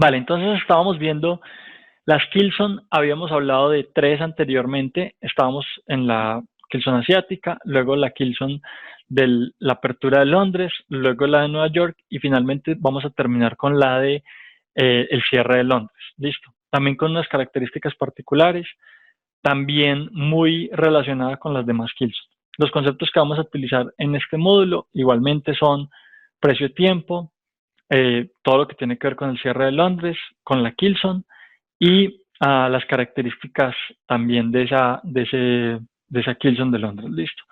Vale, entonces estábamos viendo las Kilson, habíamos hablado de tres anteriormente, estábamos en la Kilson asiática, luego la Kilson de la apertura de Londres, luego la de Nueva York y finalmente vamos a terminar con la de el cierre de Londres. Listo. También con unas características particulares, también muy relacionada con las demás Kilson. Los conceptos que vamos a utilizar en este módulo igualmente son precio-tiempo, todo lo que tiene que ver con el cierre de Londres, con la Kilson y las características también de esa Kilson de Londres. Listo.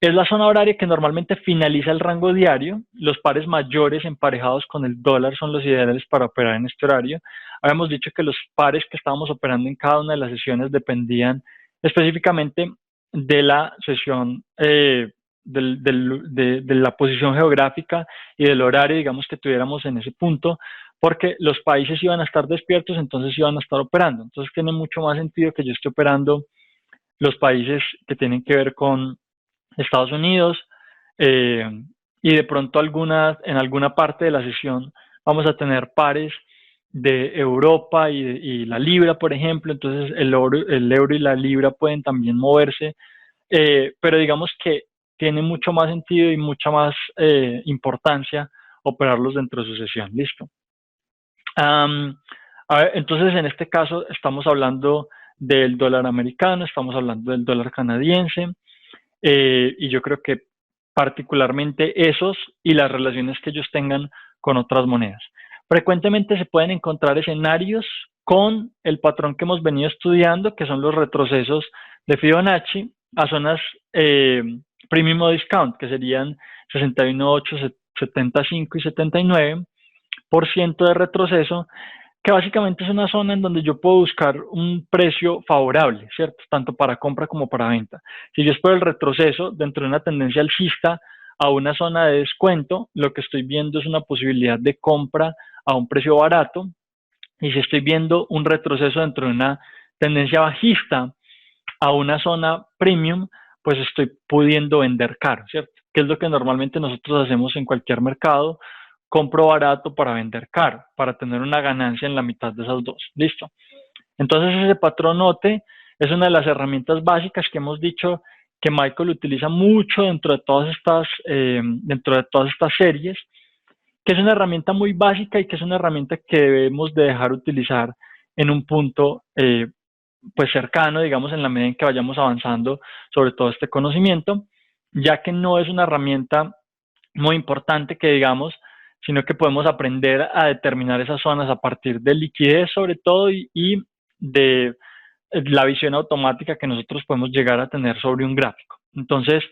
Es la zona horaria que normalmente finaliza el rango diario. Los pares mayores emparejados con el dólar son los ideales para operar en este horario. Habíamos dicho que los pares que estábamos operando en cada una de las sesiones dependían específicamente de la sesión, de la posición geográfica y del horario, digamos, que tuviéramos en ese punto, porque los países iban a estar despiertos, entonces iban a estar operando. Entonces tiene mucho más sentido que yo esté operando los países que tienen que ver con Estados Unidos, eh, y de pronto en alguna parte de la sesión vamos a tener pares de Europa y la libra, por ejemplo, entonces el euro y la libra pueden también moverse, pero digamos que tiene mucho más sentido y mucha más importancia operarlos dentro de su sesión. Listo. A ver, entonces, en este caso, estamos hablando del dólar americano, estamos hablando del dólar canadiense, y yo creo que particularmente esos y las relaciones que ellos tengan con otras monedas. Frecuentemente se pueden encontrar escenarios con el patrón que hemos venido estudiando, que son los retrocesos de Fibonacci a zonas premium o discount, que serían 61.8, 75 y 79% de retroceso, que básicamente es una zona en donde yo puedo buscar un precio favorable, ¿cierto? Tanto para compra como para venta. Si yo espero el retroceso dentro de una tendencia alcista a una zona de descuento, lo que estoy viendo es una posibilidad de compra a un precio barato. Y si estoy viendo un retroceso dentro de una tendencia bajista a una zona premium, pues estoy pudiendo vender caro, ¿cierto? Que es lo que normalmente nosotros hacemos en cualquier mercado. Compro barato para vender caro, para tener una ganancia en la mitad de esas dos. Listo. Entonces ese patrón OTE es una de las herramientas básicas que hemos dicho que Michael utiliza mucho dentro de todas estas series, que es una herramienta muy básica y que es una herramienta que debemos de dejar utilizar en un punto pues cercano, digamos, en la medida en que vayamos avanzando sobre todo este conocimiento, ya que no es una herramienta muy importante que digamos, sino que podemos aprender a determinar esas zonas a partir de liquidez sobre todo y de la visión automática que nosotros podemos llegar a tener sobre un gráfico. Entonces,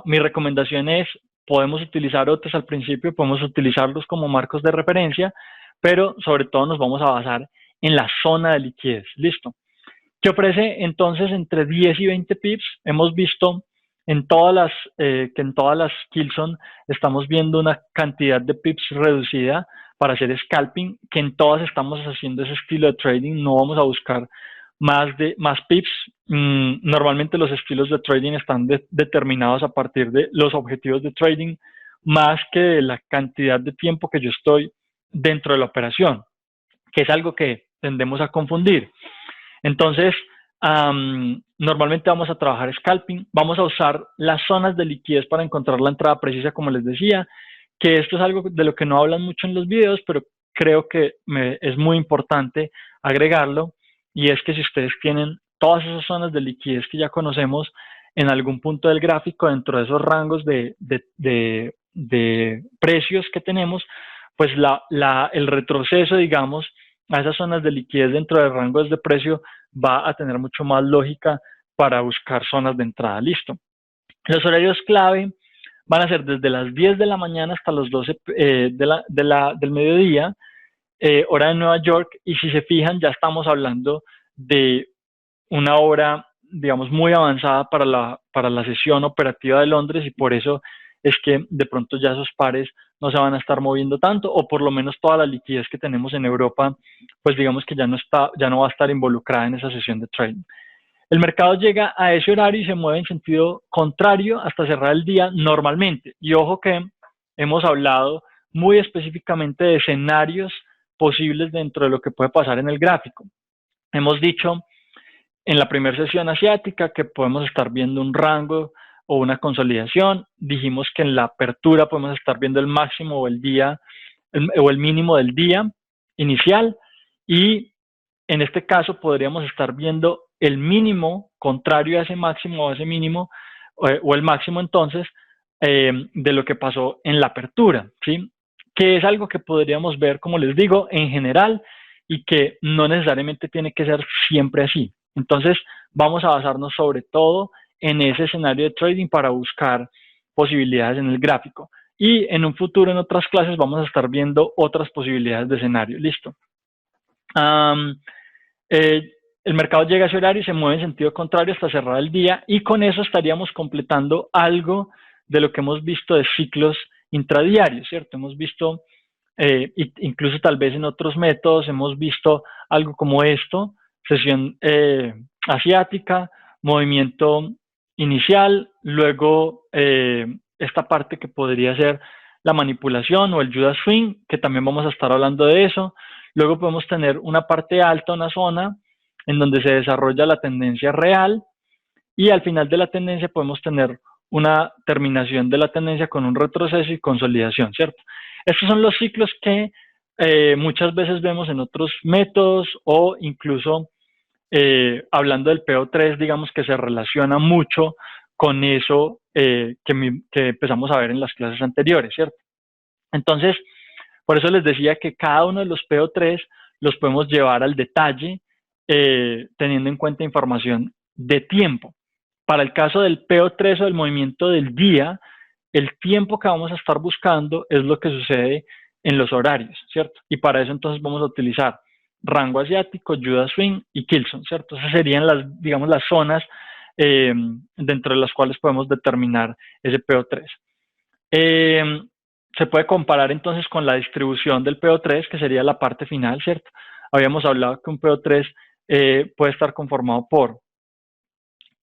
mi recomendación es, podemos utilizar otros al principio, podemos utilizarlos como marcos de referencia, pero sobre todo nos vamos a basar en la zona de liquidez. Listo. ¿Qué ofrece entonces entre 10 y 20 pips? Hemos visto que en todas las Kilson estamos viendo una cantidad de pips reducida para hacer scalping, que en todas estamos haciendo ese estilo de trading, no vamos a buscar más pips. Normalmente los estilos de trading están determinados a partir de los objetivos de trading, más que de la cantidad de tiempo que yo estoy dentro de la operación, que es algo que tendemos a confundir. Entonces, normalmente vamos a trabajar scalping, vamos a usar las zonas de liquidez para encontrar la entrada precisa, como les decía, que esto es algo de lo que no hablan mucho en los videos, pero creo que es muy importante agregarlo, y es que si ustedes tienen todas esas zonas de liquidez que ya conocemos en algún punto del gráfico dentro de esos rangos de precios que tenemos, pues el retroceso, digamos, a esas zonas de liquidez dentro de rangos de precio va a tener mucho más lógica para buscar zonas de entrada. Listo. Los horarios clave van a ser desde las 10 de la mañana hasta los 12 del mediodía, hora de Nueva York, y si se fijan ya estamos hablando de una hora, digamos, muy avanzada para la sesión operativa de Londres, y por eso es que de pronto ya esos pares no se van a estar moviendo tanto, o por lo menos toda la liquidez que tenemos en Europa, pues digamos que ya no va a estar involucrada en esa sesión de trading. El mercado llega a ese horario y se mueve en sentido contrario hasta cerrar el día normalmente. Y ojo que hemos hablado muy específicamente de escenarios posibles dentro de lo que puede pasar en el gráfico. Hemos dicho en la primera sesión asiática que podemos estar viendo un rango o una consolidación. Dijimos que en la apertura podemos estar viendo el máximo o el día o el mínimo del día inicial, y en este caso podríamos estar viendo el mínimo contrario a ese máximo o a ese mínimo, o el máximo entonces de lo que pasó en la apertura, ¿sí? Que es algo que podríamos ver, como les digo, en general, y que no necesariamente tiene que ser siempre así. Entonces vamos a basarnos sobre todo en ese escenario de trading para buscar posibilidades en el gráfico. Y en un futuro, en otras clases, vamos a estar viendo otras posibilidades de escenario. Listo. El mercado llega a ese horario y se mueve en sentido contrario hasta cerrar el día, y con eso estaríamos completando algo de lo que hemos visto de ciclos intradiarios, ¿cierto? Hemos visto, incluso tal vez en otros métodos, hemos visto algo como esto: sesión asiática, movimiento inicial, luego esta parte que podría ser la manipulación o el Judas Swing, que también vamos a estar hablando de eso. Luego podemos tener una parte alta, una zona en donde se desarrolla la tendencia real, y al final de la tendencia podemos tener una terminación de la tendencia con un retroceso y consolidación, ¿cierto? Estos son los ciclos que muchas veces vemos en otros métodos, o incluso hablando del PO3, digamos que se relaciona mucho con eso que empezamos a ver en las clases anteriores, ¿cierto? Entonces, por eso les decía que cada uno de los PO3 los podemos llevar al detalle, teniendo en cuenta información de tiempo. Para el caso del PO3 o del movimiento del día, el tiempo que vamos a estar buscando es lo que sucede en los horarios, ¿cierto? Y para eso entonces vamos a utilizar rango asiático, Judas Swing y Kilson, ¿cierto? Esas serían las, digamos, las zonas dentro de las cuales podemos determinar ese PO3. Se puede comparar entonces con la distribución del PO3, que sería la parte final, ¿cierto? Habíamos hablado que un PO3 puede estar conformado por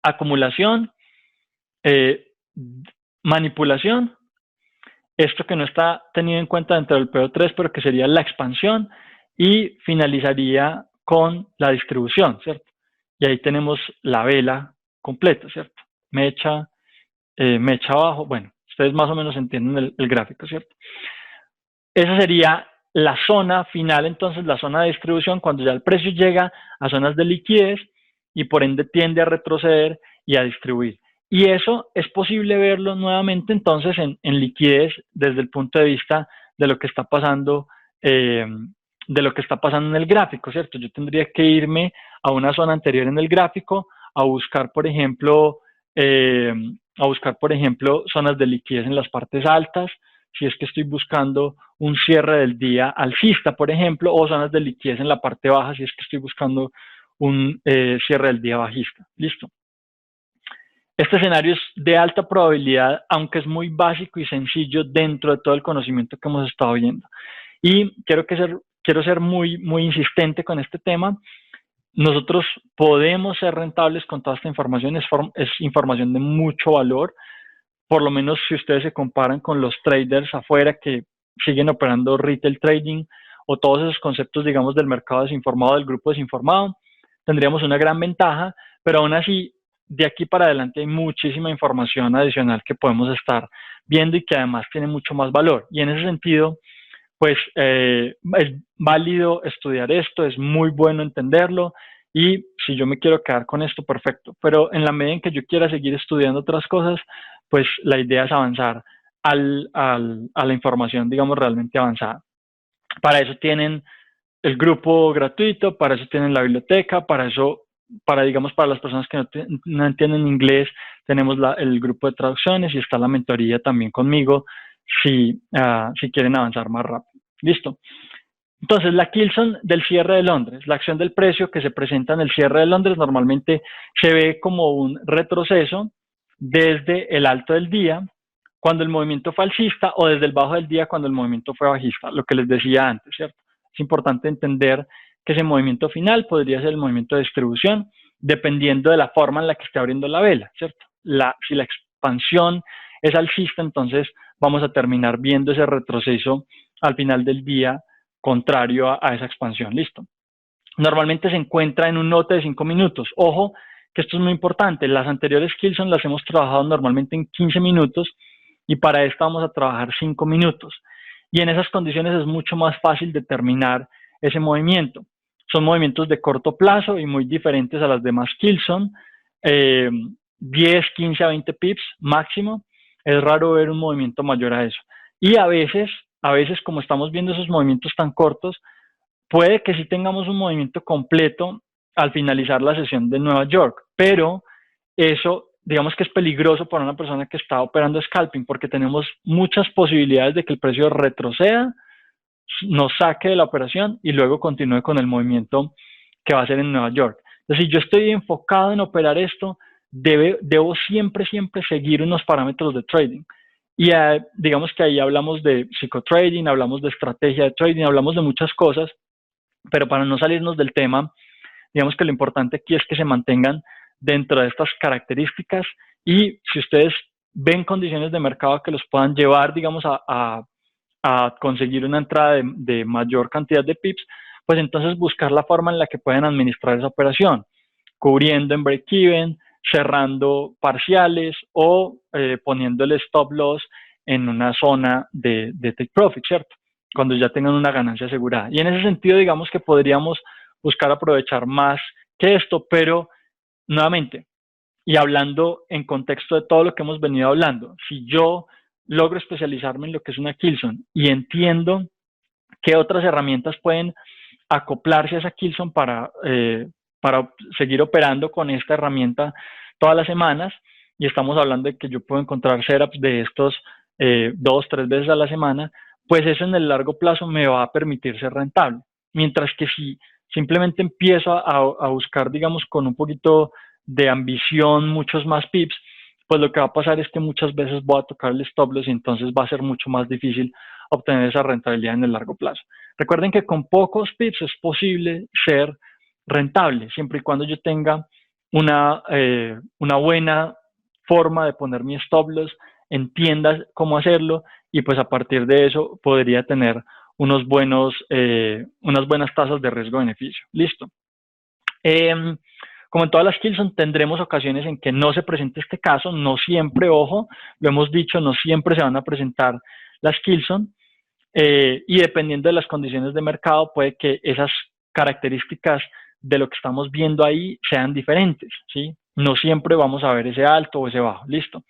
acumulación, manipulación, esto que no está tenido en cuenta dentro del PO3, pero que sería la expansión, y finalizaría con la distribución, ¿cierto? Y ahí tenemos la vela completa, ¿cierto? Mecha, mecha abajo, bueno, ustedes más o menos entienden el gráfico, ¿cierto? Esa sería la zona final, entonces la zona de distribución, cuando ya el precio llega a zonas de liquidez y por ende tiende a retroceder y a distribuir. Y eso es posible verlo nuevamente entonces en liquidez desde el punto de vista de lo que está pasando, en el gráfico, ¿cierto? Yo tendría que irme a una zona anterior en el gráfico a buscar, por ejemplo, zonas de liquidez en las partes altas, si es que estoy buscando un cierre del día alcista, por ejemplo, o zonas de liquidez en la parte baja, si es que estoy buscando un cierre del día bajista. Listo. Este escenario es de alta probabilidad, aunque es muy básico y sencillo dentro de todo el conocimiento que hemos estado viendo. Y quiero ser muy, muy insistente con este tema. Nosotros podemos ser rentables con toda esta información, es información de mucho valor, por lo menos si ustedes se comparan con los traders afuera que siguen operando retail trading, o todos esos conceptos, digamos, del mercado desinformado, del grupo desinformado, tendríamos una gran ventaja, pero aún así, de aquí para adelante hay muchísima información adicional que podemos estar viendo y que además tiene mucho más valor. Y en ese sentido, pues es válido estudiar esto, es muy bueno entenderlo, y si yo me quiero quedar con esto, perfecto. Pero en la medida en que yo quiera seguir estudiando otras cosas, pues la idea es avanzar a la información, digamos, realmente avanzada. Para eso tienen el grupo gratuito, para eso tienen la biblioteca, digamos, para las personas que no entienden inglés, tenemos el grupo de traducciones, y está la mentoría también conmigo si quieren avanzar más rápido. Listo. Entonces, la Kilson del cierre de Londres, la acción del precio que se presenta en el cierre de Londres, normalmente se ve como un retroceso desde el alto del día, cuando el movimiento fue alcista, o desde el bajo del día cuando el movimiento fue bajista, lo que les decía antes, ¿cierto? Es importante entender que ese movimiento final podría ser el movimiento de distribución, dependiendo de la forma en la que esté abriendo la vela, ¿cierto? Si la expansión es alcista, entonces vamos a terminar viendo ese retroceso al final del día contrario a esa expansión, ¿listo? Normalmente se encuentra en un note de 5 minutos. Ojo, que esto es muy importante. Las anteriores Killzone las hemos trabajado normalmente en 15 minutos y para esta vamos a trabajar 5 minutos. Y en esas condiciones es mucho más fácil determinar ese movimiento. Son movimientos de corto plazo y muy diferentes a las demás Killzone. 10, 15 a 20 pips máximo. Es raro ver un movimiento mayor a eso. Y a veces, como estamos viendo esos movimientos tan cortos, puede que sí tengamos un movimiento completo al finalizar la sesión de Nueva York, pero eso, digamos que es peligroso para una persona que está operando scalping, porque tenemos muchas posibilidades de que el precio retroceda, nos saque de la operación y luego continúe con el movimiento que va a ser en Nueva York. Entonces, si yo estoy enfocado en operar esto, debo siempre seguir unos parámetros de trading. Y digamos que ahí hablamos de psicotrading, hablamos de estrategia de trading, hablamos de muchas cosas, pero para no salirnos del tema, digamos que lo importante aquí es que se mantengan dentro de estas características y si ustedes ven condiciones de mercado que los puedan llevar, digamos, a conseguir una entrada de mayor cantidad de pips, pues entonces buscar la forma en la que pueden administrar esa operación, cubriendo en break-even, cerrando parciales o poniendo el stop loss en una zona de take profit, ¿cierto? Cuando ya tengan una ganancia asegurada. Y en ese sentido, digamos que podríamos buscar aprovechar más que esto, pero nuevamente, y hablando en contexto de todo lo que hemos venido hablando, si yo logro especializarme en lo que es una Killzone y entiendo qué otras herramientas pueden acoplarse a esa Killzone para seguir operando con esta herramienta todas las semanas, y estamos hablando de que yo puedo encontrar setups de estos 2, 3 veces a la semana, pues eso en el largo plazo me va a permitir ser rentable. Mientras que si simplemente empiezo a buscar, digamos, con un poquito de ambición, muchos más pips, pues lo que va a pasar es que muchas veces voy a tocar el stop loss y entonces va a ser mucho más difícil obtener esa rentabilidad en el largo plazo. Recuerden que con pocos pips es posible ser rentable, siempre y cuando yo tenga una buena forma de poner mi stop loss, entienda cómo hacerlo y pues a partir de eso podría tener unas buenas tasas de riesgo-beneficio. Listo. Como en todas las Killzone, tendremos ocasiones en que no se presente este caso, no siempre, ojo, lo hemos dicho, no siempre se van a presentar las Killzone, y dependiendo de las condiciones de mercado, puede que esas características de lo que estamos viendo ahí sean diferentes, ¿sí? No siempre vamos a ver ese alto o ese bajo, listo.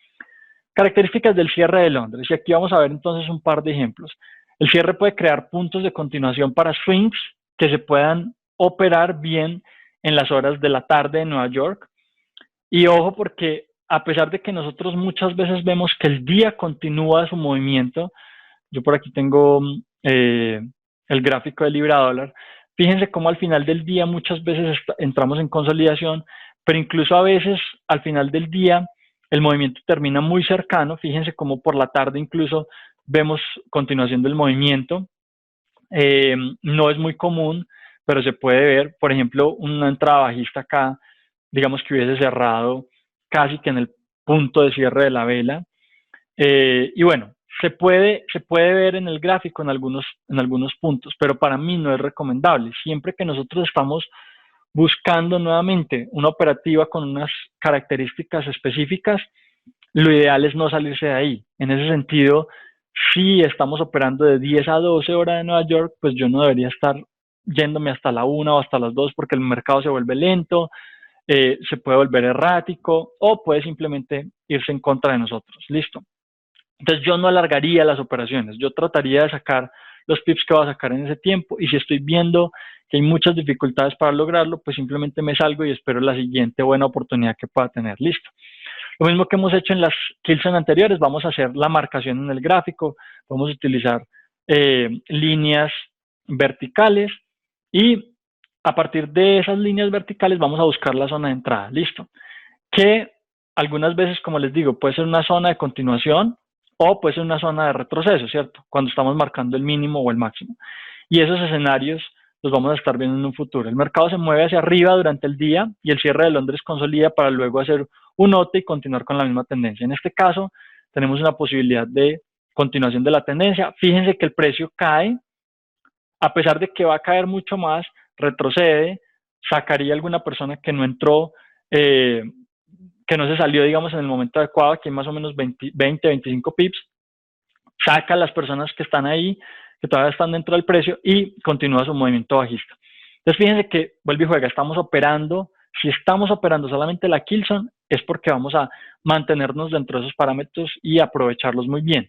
Características del cierre de Londres, y aquí vamos a ver entonces un par de ejemplos. El cierre puede crear puntos de continuación para swings que se puedan operar bien en las horas de la tarde de Nueva York. Y ojo porque a pesar de que nosotros muchas veces vemos que el día continúa su movimiento, yo por aquí tengo el gráfico de libra dólar, fíjense cómo al final del día muchas veces entramos en consolidación, pero incluso a veces al final del día el movimiento termina muy cercano, fíjense cómo por la tarde incluso vemos continuación del movimiento, no es muy común, pero se puede ver, por ejemplo, una entrada bajista acá, digamos que hubiese cerrado casi que en el punto de cierre de la vela, y bueno, se puede ver en el gráfico en algunos puntos, pero para mí no es recomendable. Siempre que nosotros estamos buscando nuevamente una operativa con unas características específicas, lo ideal es no salirse de ahí. En ese sentido, si estamos operando de 10 a 12 horas de Nueva York, pues yo no debería estar yéndome hasta la 1 o hasta las 2 porque el mercado se vuelve lento, se puede volver errático o puede simplemente irse en contra de nosotros. Listo. Entonces yo no alargaría las operaciones, yo trataría de sacar los pips que voy a sacar en ese tiempo y si estoy viendo que hay muchas dificultades para lograrlo, pues simplemente me salgo y espero la siguiente buena oportunidad que pueda tener. Listo. Lo mismo que hemos hecho en las Killzone anteriores, vamos a hacer la marcación en el gráfico, vamos a utilizar líneas verticales y a partir de esas líneas verticales vamos a buscar la zona de entrada. Listo. Que algunas veces, como les digo, puede ser una zona de continuación o puede ser una zona de retroceso, ¿cierto? Cuando estamos marcando el mínimo o el máximo. Y esos escenarios los vamos a estar viendo en un futuro. El mercado se mueve hacia arriba durante el día y el cierre de Londres consolida para luego hacer un note y continuar con la misma tendencia. En este caso, tenemos una posibilidad de continuación de la tendencia. Fíjense que el precio cae, a pesar de que va a caer mucho más, retrocede, sacaría alguna persona que no entró, que no se salió, digamos, en el momento adecuado, aquí hay más o menos 20, 25 pips, saca a las personas que están ahí, que todavía están dentro del precio y continúa su movimiento bajista. Entonces fíjense que vuelve y juega, estamos operando, si estamos operando solamente la Kilson es porque vamos a mantenernos dentro de esos parámetros y aprovecharlos muy bien.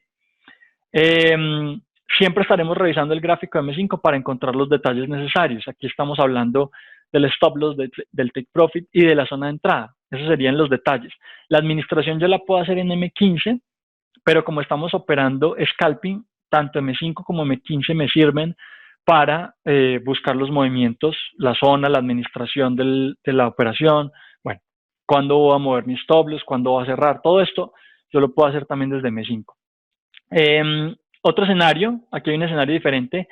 Siempre estaremos revisando el gráfico de M5 para encontrar los detalles necesarios. Aquí estamos hablando del stop loss, del take profit y de la zona de entrada. Esos serían los detalles. La administración yo la puedo hacer en M15, pero como estamos operando scalping, tanto M5 como M15 me sirven para buscar los movimientos, la zona, la administración de la operación, bueno, cuándo voy a mover mis stop loss, cuándo voy a cerrar, todo esto yo lo puedo hacer también desde M5. Otro escenario, aquí hay un escenario diferente.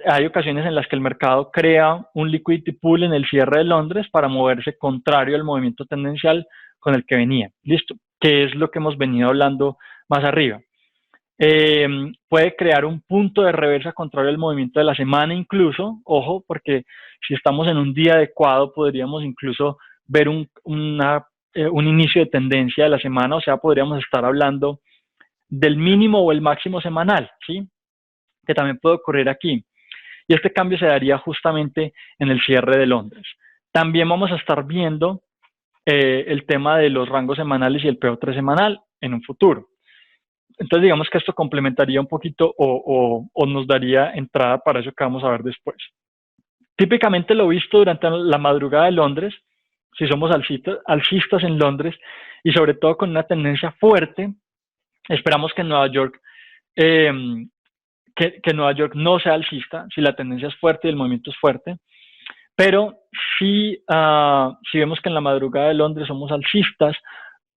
Hay ocasiones en las que el mercado crea un liquidity pool en el cierre de Londres para moverse contrario al movimiento tendencial con el que venía. Listo, que es lo que hemos venido hablando más arriba. Puede crear un punto de reversa contrario al movimiento de la semana incluso, ojo, porque si estamos en un día adecuado podríamos incluso ver un inicio de tendencia de la semana, o sea, podríamos estar hablando del mínimo o el máximo semanal, ¿sí? Que también puede ocurrir aquí. Y este cambio se daría justamente en el cierre de Londres. También vamos a estar viendo el tema de los rangos semanales y el PO3 semanal en un futuro. Entonces digamos que esto complementaría un poquito o nos daría entrada para eso que vamos a ver después. Típicamente lo visto durante la madrugada de Londres, si somos alcistas en Londres y sobre todo con una tendencia fuerte, esperamos que en Nueva York que Nueva York no sea alcista, si la tendencia es fuerte y el movimiento es fuerte, pero si vemos que en la madrugada de Londres somos alcistas,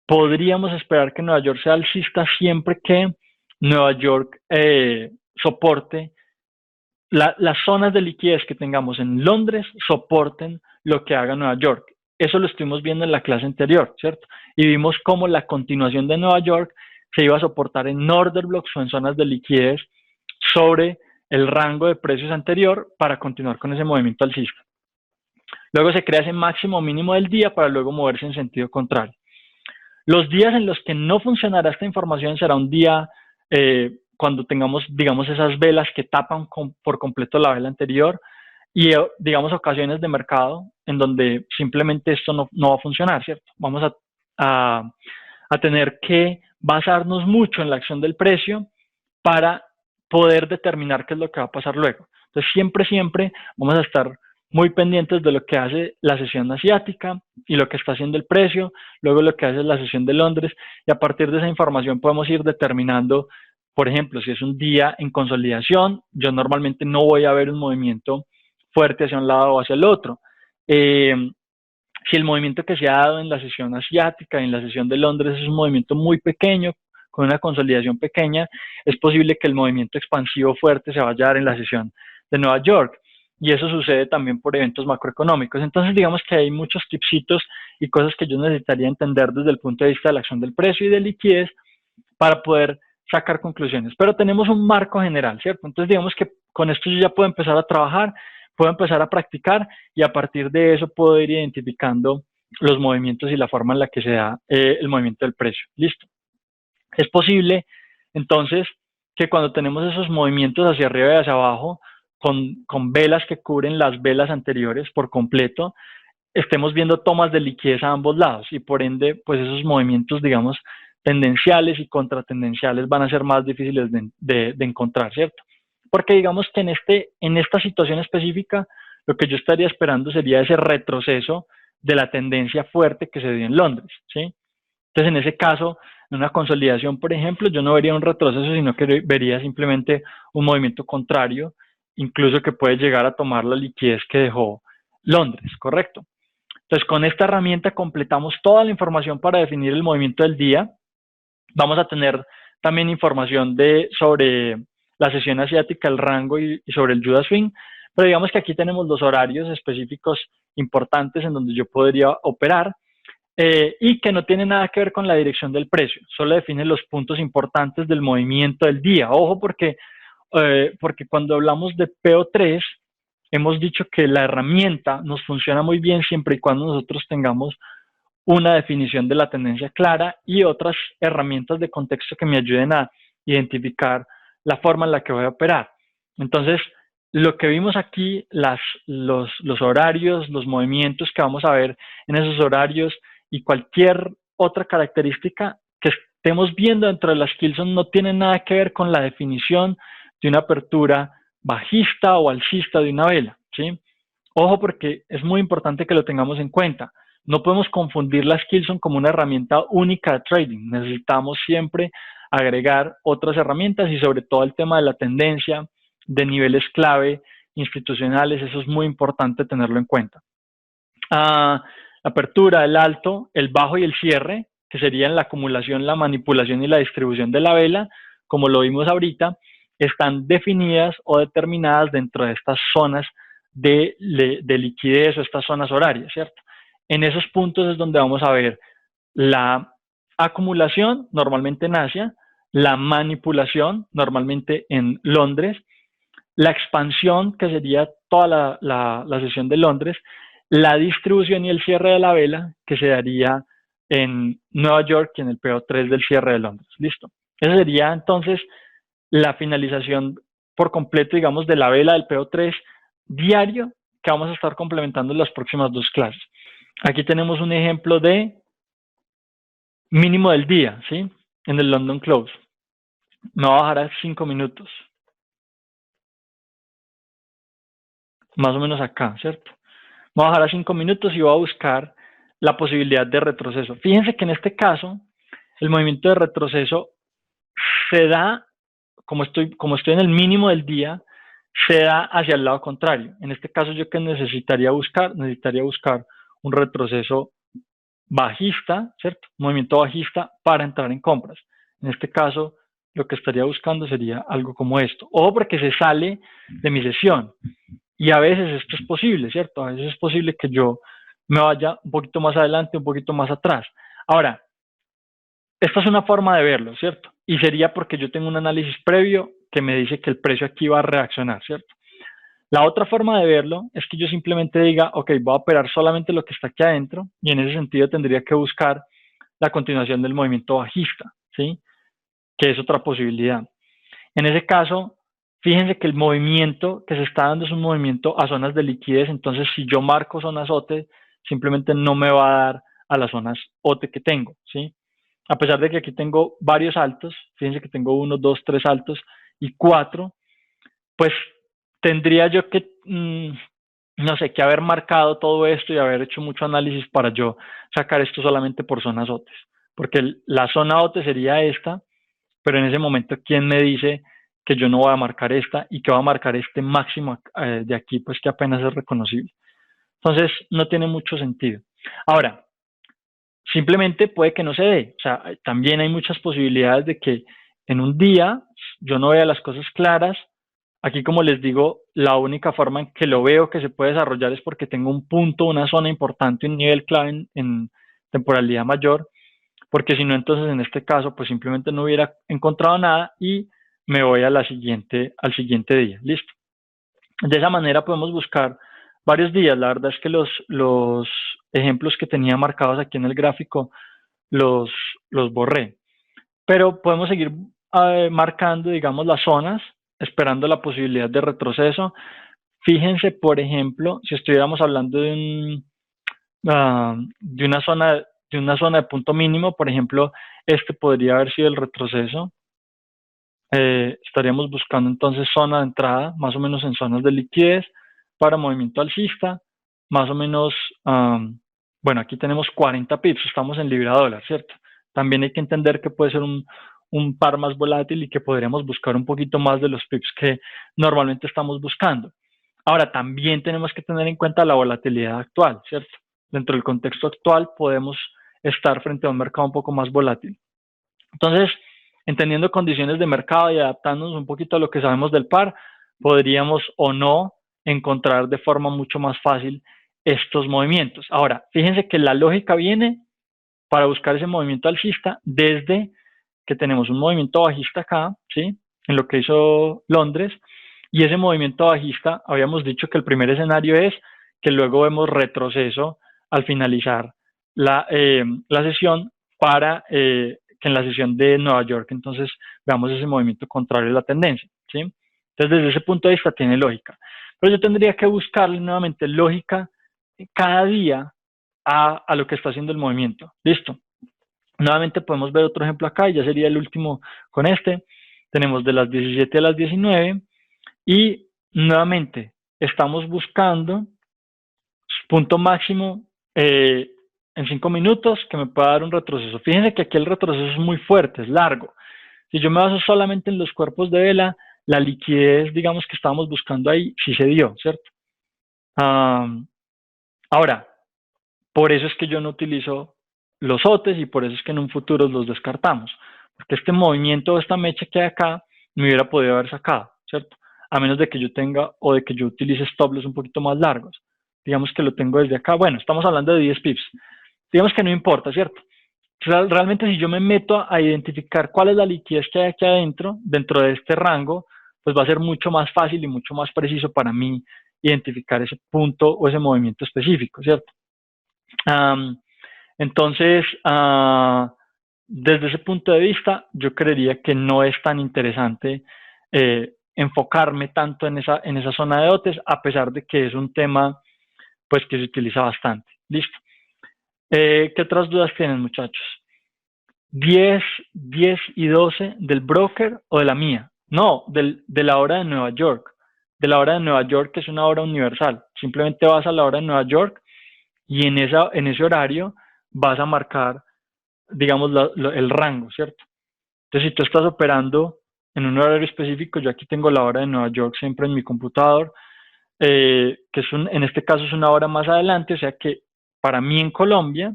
podríamos esperar que Nueva York sea alcista siempre que Nueva York soporte las zonas de liquidez que tengamos en Londres, soporten lo que haga Nueva York. Eso lo estuvimos viendo en la clase anterior, ¿cierto? Y vimos cómo la continuación de Nueva York se iba a soportar en order blocks o en zonas de liquidez sobre el rango de precios anterior para continuar con ese movimiento alcista. Luego se crea ese máximo o mínimo del día para luego moverse en sentido contrario. Los días en los que no funcionará esta información será un día cuando tengamos, digamos, esas velas que tapan por completo la vela anterior y, digamos, ocasiones de mercado en donde simplemente esto no va a funcionar, ¿cierto? Vamos a tener que basarnos mucho en la acción del precio para poder determinar qué es lo que va a pasar luego. Entonces, siempre vamos a estar muy pendientes de lo que hace la sesión asiática y lo que está haciendo el precio, luego lo que hace la sesión de Londres, y a partir de esa información podemos ir determinando, por ejemplo, si es un día en consolidación, yo normalmente no voy a ver un movimiento fuerte hacia un lado o hacia el otro. Si el movimiento que se ha dado en la sesión asiática y en la sesión de Londres es un movimiento muy pequeño, con una consolidación pequeña, es posible que el movimiento expansivo fuerte se vaya a dar en la sesión de Nueva York. Y eso sucede también por eventos macroeconómicos. Entonces, digamos que hay muchos tipsitos y cosas que yo necesitaría entender desde el punto de vista de la acción del precio y de liquidez para poder sacar conclusiones. Pero tenemos un marco general, ¿cierto? Entonces, digamos que con esto yo ya puedo empezar a trabajar, puedo empezar a practicar y a partir de eso puedo ir identificando los movimientos y la forma en la que se da el movimiento del precio. Listo. Es posible, entonces, que cuando tenemos esos movimientos hacia arriba y hacia abajo, con velas que cubren las velas anteriores por completo, estemos viendo tomas de liquidez a ambos lados y por ende, pues esos movimientos, digamos, tendenciales y contratendenciales van a ser más difíciles de encontrar, ¿cierto? Porque digamos que en esta situación específica, lo que yo estaría esperando sería ese retroceso de la tendencia fuerte que se dio en Londres, ¿sí? Entonces, en ese caso, en una consolidación, por ejemplo, yo no vería un retroceso, sino que vería simplemente un movimiento contrario, incluso que puede llegar a tomar la liquidez que dejó Londres, ¿correcto? Entonces, con esta herramienta completamos toda la información para definir el movimiento del día. Vamos a tener también información sobre la sesión asiática, el rango y sobre el Judas Swing, Pero digamos que aquí tenemos los horarios específicos importantes en donde yo podría operar, y que no tiene nada que ver con la dirección del precio, solo define los puntos importantes del movimiento del día. Ojo, porque cuando hablamos de PO3, hemos dicho que la herramienta nos funciona muy bien siempre y cuando nosotros tengamos una definición de la tendencia clara y otras herramientas de contexto que me ayuden a identificar la forma en la que voy a operar. Entonces, lo que vimos aquí, los horarios, los movimientos que vamos a ver en esos horarios y cualquier otra característica que estemos viendo dentro de las Kilson no tiene nada que ver con la definición de una apertura bajista o alcista de una vela, ¿sí? Ojo, porque es muy importante que lo tengamos en cuenta. No podemos confundir las Kilson como una herramienta única de trading. Necesitamos siempre agregar otras herramientas y sobre todo el tema de la tendencia, de niveles clave institucionales, eso es muy importante tenerlo en cuenta. La apertura, el alto, el bajo y el cierre, que serían la acumulación, la manipulación y la distribución de la vela, como lo vimos ahorita, están definidas o determinadas dentro de estas zonas de liquidez o estas zonas horarias, ¿cierto? En esos puntos es donde vamos a ver la acumulación, normalmente en Asia, la manipulación, normalmente en Londres, la expansión, que sería toda la sesión de Londres, la distribución y el cierre de la vela, que se daría en Nueva York y en el PO3 del cierre de Londres. Listo. Esa sería entonces la finalización por completo, digamos, de la vela del PO3 diario, que vamos a estar complementando en las próximas dos clases. Aquí tenemos un ejemplo de mínimo del día, ¿sí? En el London Close. Me va a bajar a 5 minutos. Más o menos acá, ¿cierto? Me va a bajar a 5 minutos y voy a buscar la posibilidad de retroceso. Fíjense que en este caso, el movimiento de retroceso se da, como estoy en el mínimo del día, se da hacia el lado contrario. En este caso, ¿yo qué necesitaría buscar? Necesitaría buscar un retroceso bajista, ¿cierto? Un movimiento bajista para entrar en compras. En este caso, lo que estaría buscando sería algo como esto. Ojo, porque se sale de mi sesión. Y a veces esto es posible, ¿cierto? A veces es posible que yo me vaya un poquito más adelante, un poquito más atrás. Ahora, esta es una forma de verlo, ¿cierto? Y sería porque yo tengo un análisis previo que me dice que el precio aquí va a reaccionar, ¿cierto? La otra forma de verlo es que yo simplemente diga, ok, voy a operar solamente lo que está aquí adentro y en ese sentido tendría que buscar la continuación del movimiento bajista, ¿sí? Que es otra posibilidad. En ese caso, fíjense que el movimiento que se está dando es un movimiento a zonas de liquidez, entonces si yo marco zonas OTE, simplemente no me va a dar a las zonas OTE que tengo, ¿sí? A pesar de que aquí tengo varios altos, fíjense que tengo 1, 2, 3 altos y 4, pues tendría yo que, no sé, que haber marcado todo esto y haber hecho mucho análisis para yo sacar esto solamente por zonas OTES, porque la zona OTE sería esta, pero en ese momento, ¿quién me dice que yo no voy a marcar esta y que voy a marcar este máximo de aquí, pues que apenas es reconocible? Entonces, no tiene mucho sentido. Ahora, simplemente puede que no se dé. O sea, también hay muchas posibilidades de que en un día yo no vea las cosas claras. Aquí, como les digo, la única forma en que lo veo que se puede desarrollar es porque tengo un punto, una zona importante, un nivel clave en temporalidad mayor, porque si no, entonces en este caso, pues simplemente no hubiera encontrado nada y me voy al siguiente día. Listo. De esa manera podemos buscar varios días. La verdad es que los ejemplos que tenía marcados aquí en el gráfico los borré. Pero podemos seguir marcando, digamos, las zonas, esperando la posibilidad de retroceso. Fíjense, por ejemplo, si estuviéramos hablando de una zona de punto mínimo, por ejemplo, este podría haber sido el retroceso. Estaríamos buscando entonces zona de entrada, más o menos en zonas de liquidez, para movimiento alcista, más o menos, bueno, aquí tenemos 40 pips, estamos en libra dólar, ¿cierto? También hay que entender que puede ser un par más volátil y que podríamos buscar un poquito más de los pips que normalmente estamos buscando. Ahora, también tenemos que tener en cuenta la volatilidad actual, ¿cierto? Dentro del contexto actual podemos estar frente a un mercado un poco más volátil. Entonces, entendiendo condiciones de mercado y adaptándonos un poquito a lo que sabemos del par, podríamos o no encontrar de forma mucho más fácil estos movimientos. Ahora, fíjense que la lógica viene para buscar ese movimiento alcista desde que tenemos un movimiento bajista acá, ¿sí? En lo que hizo Londres, y ese movimiento bajista, habíamos dicho que el primer escenario es que luego vemos retroceso al finalizar la sesión para que en la sesión de Nueva York, entonces veamos ese movimiento contrario a la tendencia, ¿sí? Entonces, desde ese punto de vista tiene lógica. Pero yo tendría que buscarle nuevamente lógica cada día a lo que está haciendo el movimiento. Listo. Nuevamente podemos ver otro ejemplo acá y ya sería el último con este. Tenemos de las 17 a las 19 y nuevamente estamos buscando punto máximo en 5 minutos que me pueda dar un retroceso. Fíjense que aquí el retroceso es muy fuerte, es largo. Si yo me baso solamente en los cuerpos de vela, la liquidez, digamos, que estábamos buscando ahí, sí se dio, ¿cierto? Ahora, por eso es que yo no utilizo los OTES y por eso es que en un futuro los descartamos. Porque este movimiento, esta mecha que hay acá, me hubiera podido haber sacado, ¿cierto? A menos de que yo tenga o de que yo utilice stop loss un poquito más largos. Digamos que lo tengo desde acá. Bueno, estamos hablando de 10 pips. Digamos que no importa, ¿cierto? Realmente si yo me meto a identificar cuál es la liquidez que hay aquí adentro, dentro de este rango, pues va a ser mucho más fácil y mucho más preciso para mí identificar ese punto o ese movimiento específico, ¿cierto? Entonces, desde ese punto de vista, yo creería que no es tan interesante enfocarme tanto en esa zona de OTES, a pesar de que es un tema pues que se utiliza bastante. Listo. ¿Qué otras dudas tienen, muchachos? 10, 10 y 12 del broker o de la mía. No, de la hora de Nueva York. De la hora de Nueva York, que es una hora universal. Simplemente vas a la hora de Nueva York y en ese horario vas a marcar, digamos, el rango, ¿cierto? Entonces, si tú estás operando en un horario específico, yo aquí tengo la hora de Nueva York siempre en mi computador, que en este caso es una hora más adelante, o sea que para mí en Colombia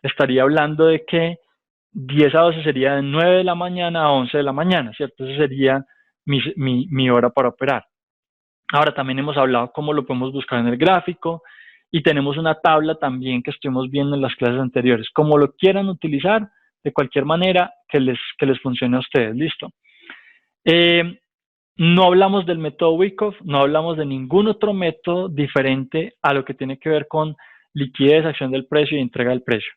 estaría hablando de que 10 a 12 sería de 9 de la mañana a 11 de la mañana, ¿cierto? Esa sería mi hora para operar. Ahora también hemos hablado cómo lo podemos buscar en el gráfico y tenemos una tabla también que estuvimos viendo en las clases anteriores. Como lo quieran utilizar, de cualquier manera que les funcione a ustedes. Listo. No hablamos del método Wyckoff, no hablamos de ningún otro método diferente a lo que tiene que ver con liquidez, acción del precio y entrega del precio.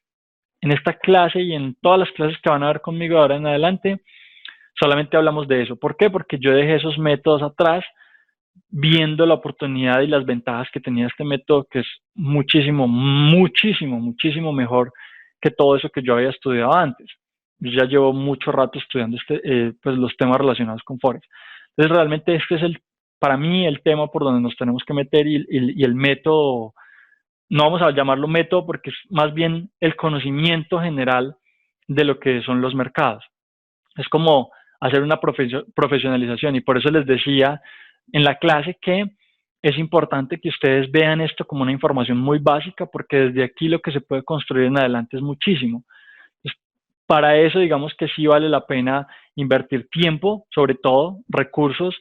En esta clase y en todas las clases que van a ver conmigo ahora en adelante, solamente hablamos de eso. ¿Por qué? Porque yo dejé esos métodos atrás viendo la oportunidad y las ventajas que tenía este método, que es muchísimo, muchísimo, muchísimo mejor que todo eso que yo había estudiado antes. Yo ya llevo mucho rato estudiando pues los temas relacionados con Forex. Entonces, realmente este es para mí el tema por donde nos tenemos que meter y el método, no vamos a llamarlo método porque es más bien el conocimiento general de lo que son los mercados. Es como hacer una profesionalización y por eso les decía en la clase que es importante que ustedes vean esto como una información muy básica porque desde aquí lo que se puede construir en adelante es muchísimo. Entonces, para eso digamos que sí vale la pena invertir tiempo, sobre todo recursos,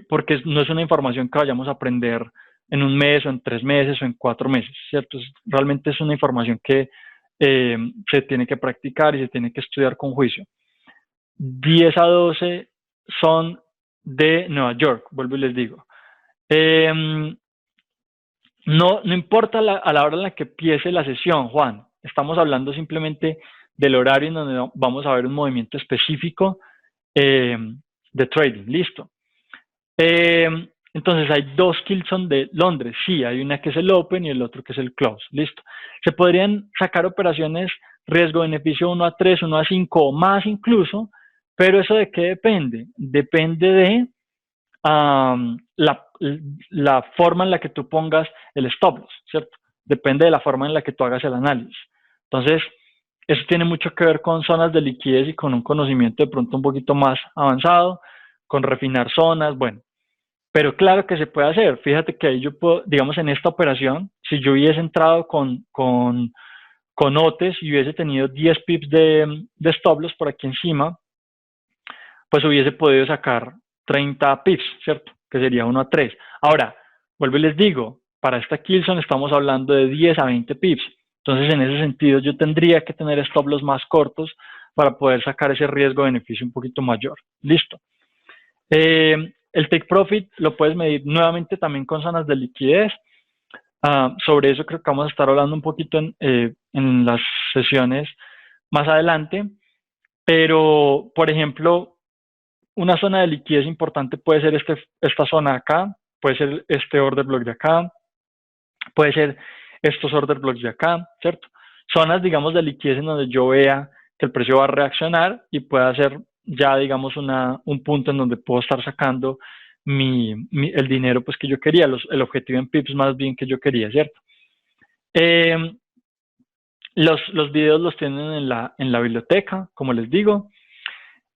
porque no es una información que vayamos a aprender en un mes o en 3 meses o en 4 meses, ¿cierto? Realmente es una información que se tiene que practicar y se tiene que estudiar con juicio. 10 a 12 son de Nueva York, vuelvo y les digo. No importa a la hora en la que empiece la sesión, Juan. Estamos hablando simplemente del horario en donde vamos a ver un movimiento específico de trading. Listo. Entonces hay dos Kilson de Londres. Sí, hay una que es el Open y el otro que es el Close. Listo. Se podrían sacar operaciones riesgo-beneficio 1 a 3, 1 a 5 o más incluso, pero ¿eso de qué depende? Depende de la forma en la que tú pongas el stop loss, ¿cierto? Depende de la forma en la que tú hagas el análisis. Entonces, eso tiene mucho que ver con zonas de liquidez y con un conocimiento de pronto un poquito más avanzado, con refinar zonas, bueno. Pero claro que se puede hacer. Fíjate que ahí yo puedo, digamos, en esta operación, si yo hubiese entrado con OTES y hubiese tenido 10 pips de stop loss por aquí encima, pues hubiese podido sacar 30 pips, ¿cierto? que sería 1 a 3. Ahora, vuelvo y les digo, para esta Kilson estamos hablando de 10 a 20 pips. Entonces, en ese sentido, yo tendría que tener stop loss más cortos para poder sacar ese riesgo-beneficio un poquito mayor. Listo. El take profit lo puedes medir nuevamente también con zonas de liquidez. Sobre eso creo que vamos a estar hablando un poquito en las sesiones más adelante. Pero, por ejemplo, una zona de liquidez importante puede ser esta zona de acá, puede ser este order block de acá, puede ser estos order blocks de acá, ¿cierto? Zonas, digamos, de liquidez en donde yo vea que el precio va a reaccionar y pueda ser ya, digamos, un punto en donde puedo estar sacando el dinero pues que yo quería, el objetivo en pips más bien que yo quería, ¿cierto? Los videos los tienen en la biblioteca, como les digo.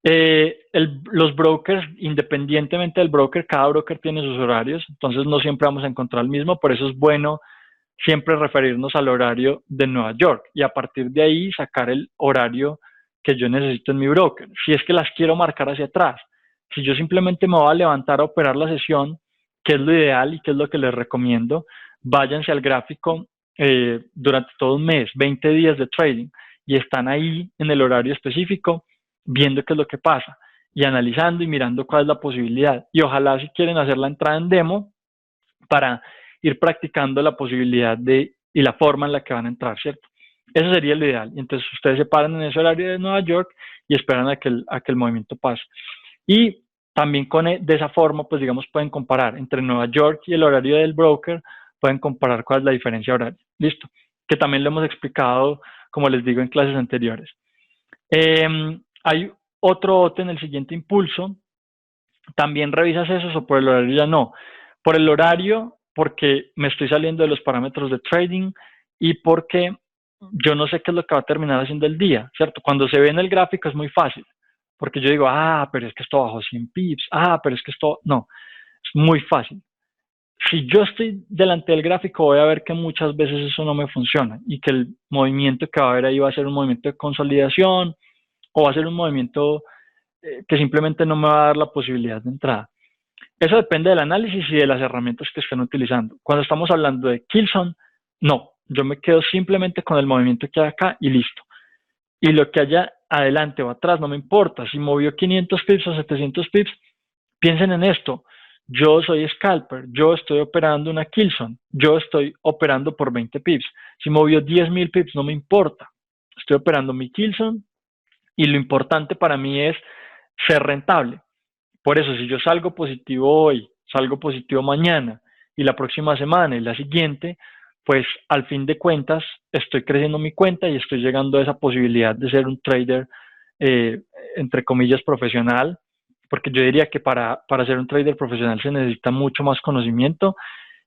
Los brokers, independientemente del broker, cada broker tiene sus horarios, entonces no siempre vamos a encontrar el mismo, por eso es bueno siempre referirnos al horario de Nueva York y a partir de ahí sacar el horario que yo necesito en mi broker. Si es que las quiero marcar hacia atrás, si yo simplemente me voy a levantar a operar la sesión, que es lo ideal y que es lo que les recomiendo, váyanse al gráfico durante todo un mes, 20 días de trading, y están ahí en el horario específico viendo qué es lo que pasa y analizando y mirando cuál es la posibilidad. Y ojalá si quieren hacer la entrada en demo para ir practicando la posibilidad y la forma en la que van a entrar, ¿cierto? Eso sería lo ideal. Entonces ustedes se paran en ese horario de Nueva York y esperan a que el movimiento pase. Y también de esa forma, pues digamos, pueden comparar entre Nueva York y el horario del broker, pueden comparar cuál es la diferencia horaria. Listo. Que también lo hemos explicado, como les digo, en clases anteriores. Hay otro bote en el siguiente impulso. También revisas esos o por el horario ya no. Por el horario, porque me estoy saliendo de los parámetros de trading y porque yo no sé qué es lo que va a terminar haciendo el día, ¿cierto? Cuando se ve en el gráfico es muy fácil, porque yo digo, pero es que esto bajó 100 pips, pero es que esto, no, es muy fácil. Si yo estoy delante del gráfico voy a ver que muchas veces eso no me funciona y que el movimiento que va a haber ahí va a ser un movimiento de consolidación o va a ser un movimiento que simplemente no me va a dar la posibilidad de entrada. Eso depende del análisis y de las herramientas que estén utilizando. Cuando estamos hablando de Kilson, no, yo me quedo simplemente con el movimiento que hay acá y listo. Y lo que haya adelante o atrás no me importa. Si movió 500 pips o 700 pips, piensen en esto. Yo soy scalper, yo estoy operando una Kilson, yo estoy operando por 20 pips. Si movió 10.000 pips, no me importa. Estoy operando mi Kilson y lo importante para mí es ser rentable. Por eso, si yo salgo positivo hoy, salgo positivo mañana y la próxima semana y la siguiente, pues al fin de cuentas estoy creciendo mi cuenta y estoy llegando a esa posibilidad de ser un trader, entre comillas, profesional, porque yo diría que para ser un trader profesional se necesita mucho más conocimiento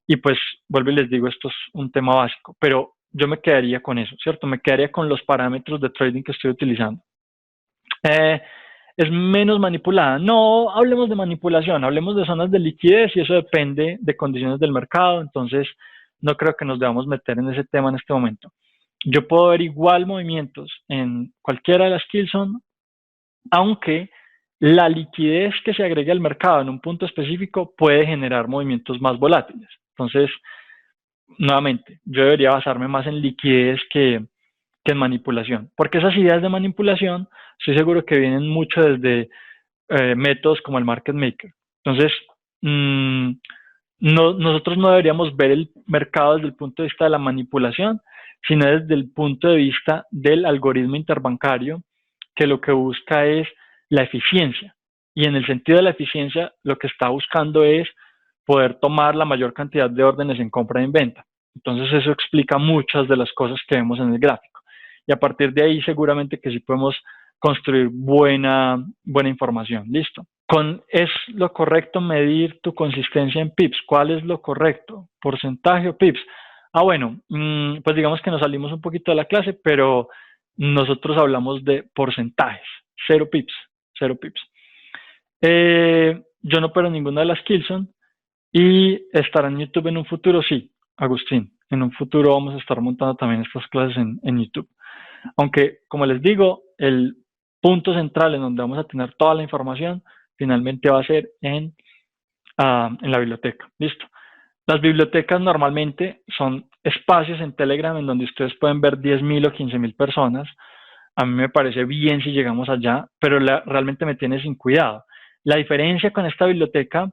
y pues vuelvo y les digo, esto es un tema básico, pero yo me quedaría con eso, ¿cierto? Me quedaría con los parámetros de trading que estoy utilizando. Es menos manipulada. No hablemos de manipulación, hablemos de zonas de liquidez y eso depende de condiciones del mercado, entonces no creo que nos debamos meter en ese tema en este momento. Yo puedo ver igual movimientos en cualquiera de las Kilson, aunque la liquidez que se agrega al mercado en un punto específico puede generar movimientos más volátiles. Entonces, nuevamente, yo debería basarme más en liquidez que en manipulación, porque esas ideas de manipulación estoy seguro que vienen mucho desde métodos como el market maker. Entonces, nosotros no deberíamos ver el mercado desde el punto de vista de la manipulación, sino desde el punto de vista del algoritmo interbancario, que lo que busca es la eficiencia. Y en el sentido de la eficiencia, lo que está buscando es poder tomar la mayor cantidad de órdenes en compra y en venta. Entonces, eso explica muchas de las cosas que vemos en el gráfico. Y a partir de ahí, seguramente que sí podemos construir buena información. Listo. ¿Es lo correcto medir tu consistencia en pips? ¿Cuál es lo correcto? ¿Porcentaje o pips? Bueno, pues digamos que nos salimos un poquito de la clase, pero nosotros hablamos de porcentajes. 0 pips. 0 pips. Yo no opero ninguna de las Kilson y estará en YouTube en un futuro, sí, Agustín. En un futuro vamos a estar montando también estas clases en YouTube. Aunque, como les digo, el punto central en donde vamos a tener toda la información finalmente va a ser en en la biblioteca. Listo. Las bibliotecas normalmente son espacios en Telegram en donde ustedes pueden ver 10.000 o 15.000 personas. A mí me parece bien si llegamos allá, pero realmente me tiene sin cuidado. La diferencia con esta biblioteca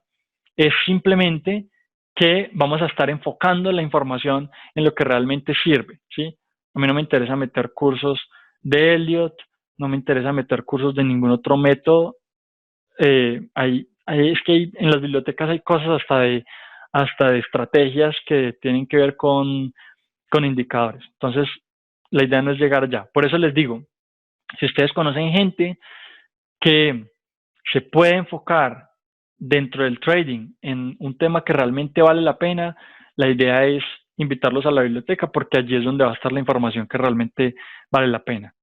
es simplemente que vamos a estar enfocando la información en lo que realmente sirve, ¿sí? A mí no me interesa meter cursos de Elliot, no me interesa meter cursos de ningún otro método. Es que en las bibliotecas hay cosas hasta de estrategias que tienen que ver con indicadores. Entonces, la idea no es llegar allá. Por eso les digo, si ustedes conocen gente que se puede enfocar dentro del trading en un tema que realmente vale la pena, la idea es invitarlos a la biblioteca porque allí es donde va a estar la información que realmente vale la pena.